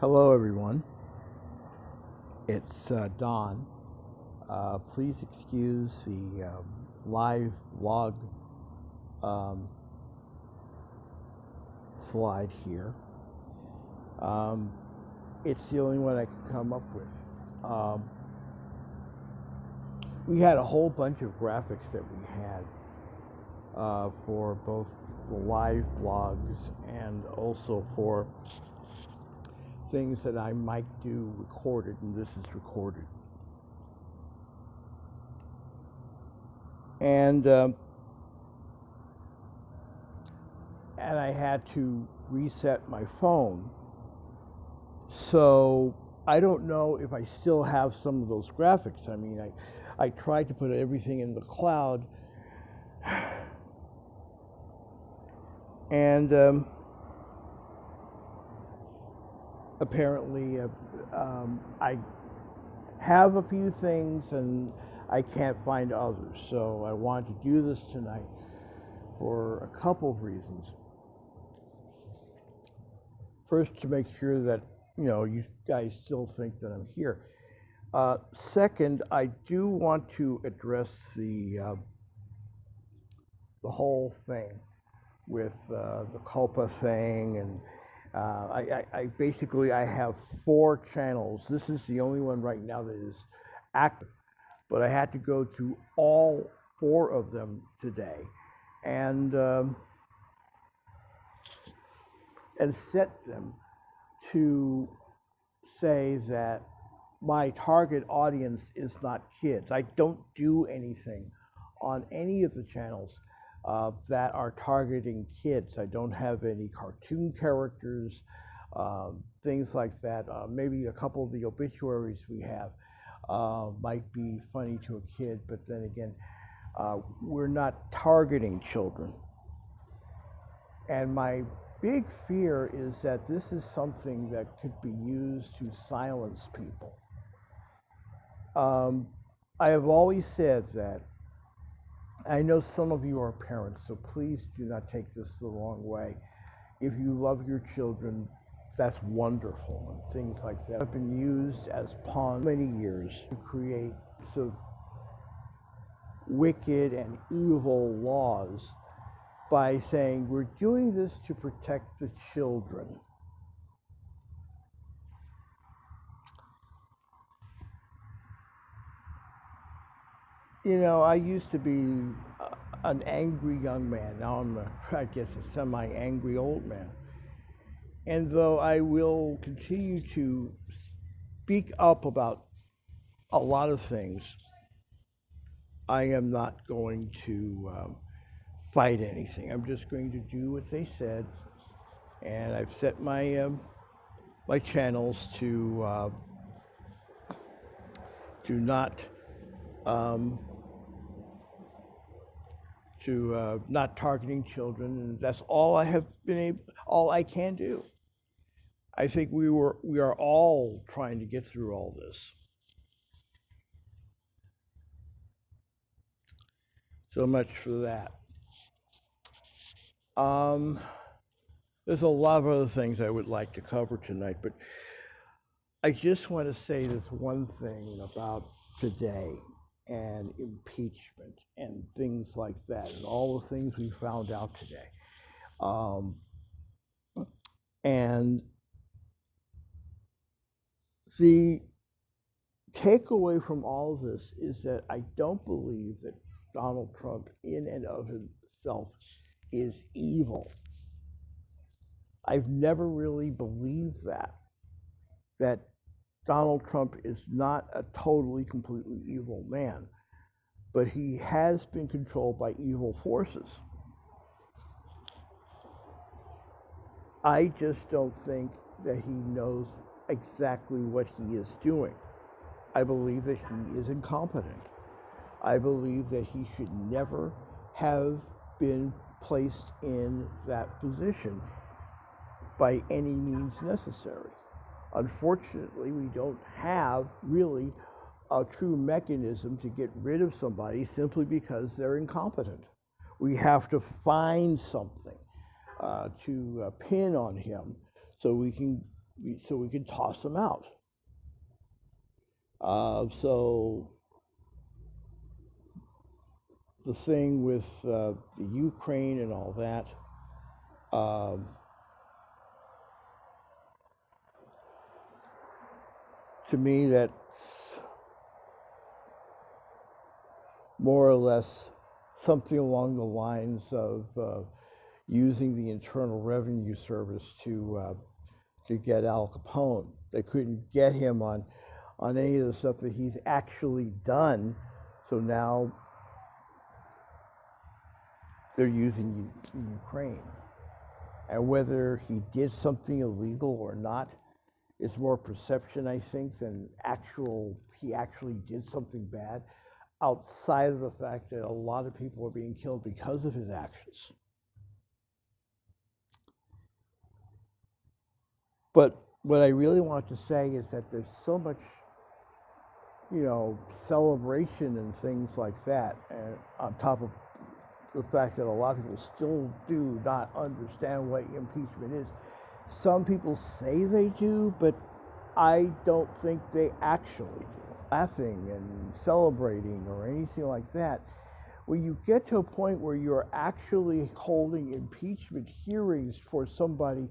Hello, everyone. It's Don. Please excuse the live vlog um, slide here. It's the only one I could come up with. We had a whole bunch of graphics that we had for both the live vlogs and also for things that I might do recorded, and this is recorded. And I had to reset my phone. So I don't know if I still have some of those graphics. I mean, I tried to put everything in the cloud, and apparently I have a few things and I can't find others. So I wanted to do this tonight for a couple of reasons. First, to make sure that you guys still think that I'm here. Second, I do want to address the whole thing with the COPPA thing, and I basically have 4 channels. This is the only one right now that is active, but I had to go to all 4 of them today and set them to say that my target audience is not kids. I don't do anything on any of the channels that are targeting kids. I don't have any cartoon characters, things like that. Maybe a couple of the obituaries we have might be funny to a kid, but then again, we're not targeting children. And my big fear is that this is something that could be used to silence people. I have always said that, I know some of you are parents, so please do not take this the wrong way. If you love your children, that's wonderful, and things like that have been used as pawns many years to create sort of wicked and evil laws by saying we're doing this to protect the children. You know, I used to be an angry young man. Now I'm, I guess, a semi-angry old man. And though I will continue to speak up about a lot of things, I am not going to fight anything. I'm just going to do what they said, and I've set my my channels to not not targeting children, and that's all I have been able, all I can do. I think we are all trying to get through all this. So much for that. There's a lot of other things I would like to cover tonight, but I just want to say this one thing about today and impeachment and things like that, and all the things we found out today. And the takeaway from all of this is that I don't believe that Donald Trump in and of himself is evil. I've never really believed that Donald Trump is not a totally, completely evil man, but he has been controlled by evil forces. I just don't think that he knows exactly what he is doing. I believe that he is incompetent. I believe that he should never have been placed in that position by any means necessary. Unfortunately, we don't have really a true mechanism to get rid of somebody simply because they're incompetent. We have to find something to pin on him so we can so we can toss them out. So the thing with the Ukraine and all that, to me, that's more or less something along the lines of using the Internal Revenue Service to get Al Capone. They couldn't get him on any of the stuff that he's actually done, so now they're using Ukraine. And whether he did something illegal or not is more perception, I think, than he actually did something bad, outside of the fact that a lot of people are being killed because of his actions. But what I really want to say is that there's so much, celebration and things like that, and on top of the fact that a lot of people still do not understand what impeachment is. Some people say they do, but I don't think they actually do. Laughing and celebrating or anything like that. When you get to a point where you're actually holding impeachment hearings for somebody,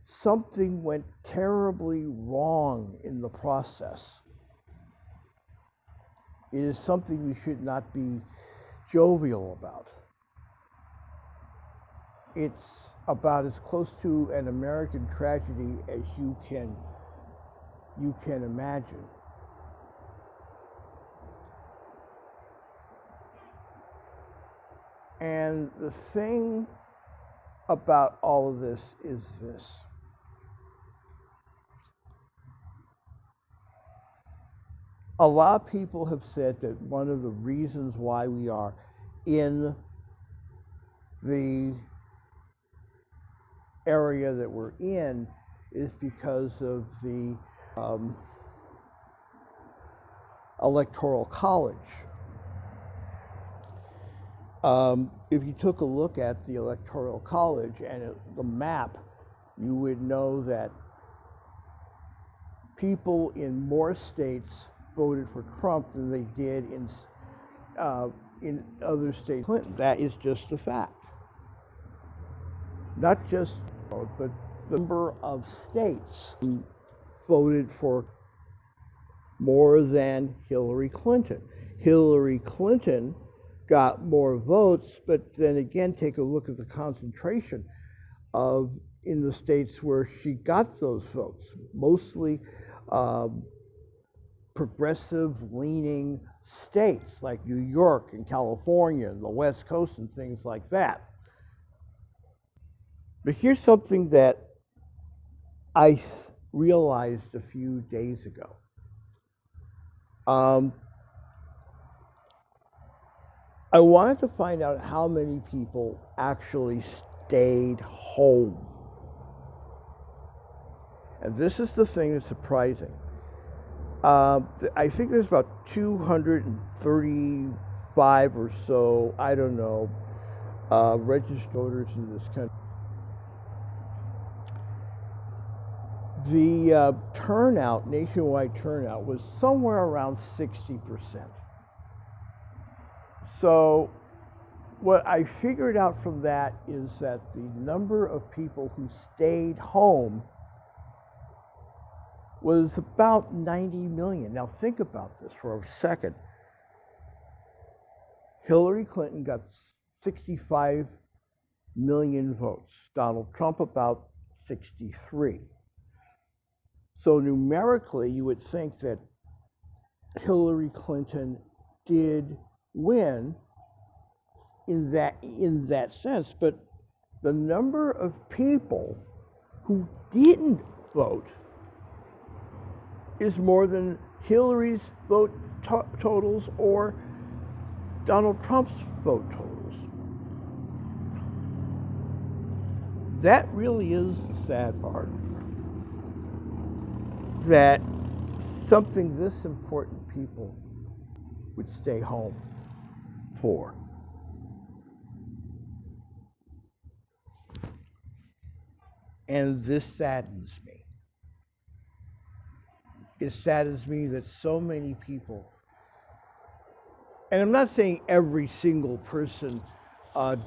something went terribly wrong in the process. It is something we should not be jovial about. It's about as close to an American tragedy as you can imagine. And the thing about all of this is this. A lot of people have said that one of the reasons why we are in the area that we're in is because of the Electoral College. If you took a look at the Electoral College and the map, you would know that people in more states voted for Trump than they did in other states. Clinton. That is just a fact. Not just, but the number of states who voted for more than Hillary Clinton. Hillary Clinton got more votes, but then again, take a look at the concentration in the states where she got those votes. Mostly progressive-leaning states like New York and California and the West Coast and things like that. But here's something that I realized a few days ago. I wanted to find out how many people actually stayed home. And this is the thing that's surprising. I think there's about 235 or so, I don't know, registered voters in this country. The nationwide turnout, was somewhere around 60%. So what I figured out from that is that the number of people who stayed home was about 90 million. Now think about this for a second. Hillary Clinton got 65 million votes. Donald Trump about 63. So numerically, you would think that Hillary Clinton did win in that sense, but the number of people who didn't vote is more than Hillary's vote totals or Donald Trump's vote totals. That really is the sad part. That something this important people would stay home for. And this saddens me. it saddens me that so many people, and I'm not saying every single person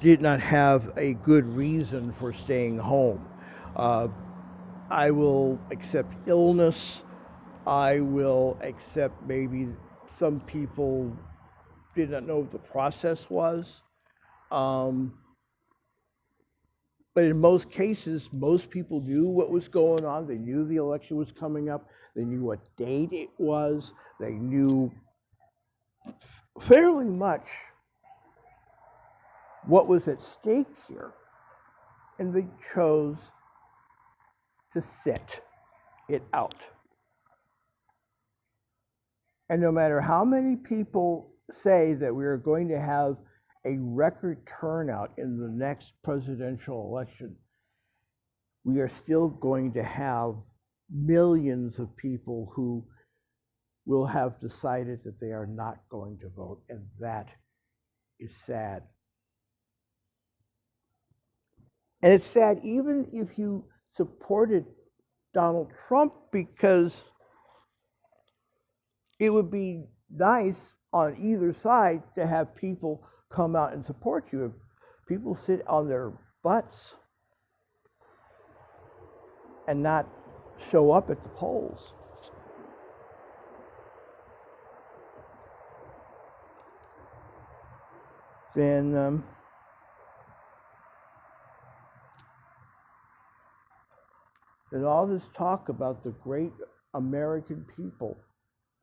did not have a good reason for staying home. Uh, I will accept illness. I will accept maybe some people did not know what the process was. Um, but in most cases, most people knew what was going on. They knew the election was coming up. They knew what date it was. They knew fairly much what was at stake here. And they chose to sit it out. And no matter how many people say that we are going to have a record turnout in the next presidential election, we are still going to have millions of people who will have decided that they are not going to vote, and that is sad. And it's sad even if you supported Donald Trump, because it would be nice on either side to have people come out and support you. If people sit on their butts and not show up at the polls, then all this talk about the great American people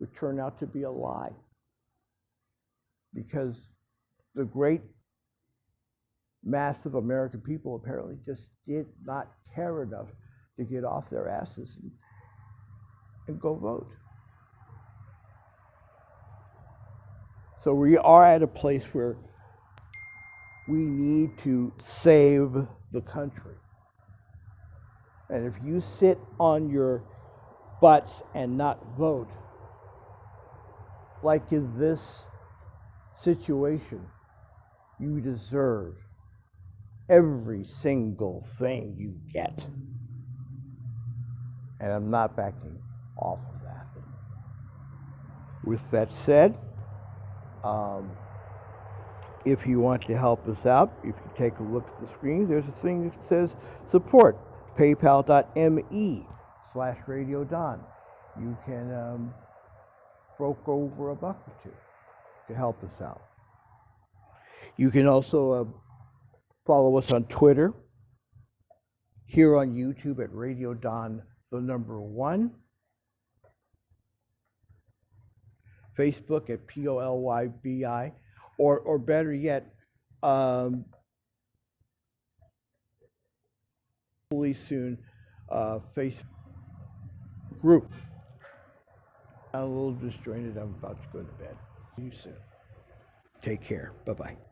would turn out to be a lie. Because the great mass of American people apparently just did not care enough to get off their asses and go vote. So we are at a place where we need to save the country. And if you sit on your butts and not vote, like in this situation, you deserve every single thing you get. And I'm not backing off of that. With that said, if you want to help us out, if you take a look at the screen, there's a thing that says support, paypal.me/Radio Don. You can fork over $1 or $2 to help us out. You can also follow us on Twitter, here on YouTube at Radio Don, the number 1, Facebook at POLYBI, or better yet, hopefully soon, Facebook group. I'm a little disjointed. I'm about to go to bed. See you soon. Take care. Bye-bye.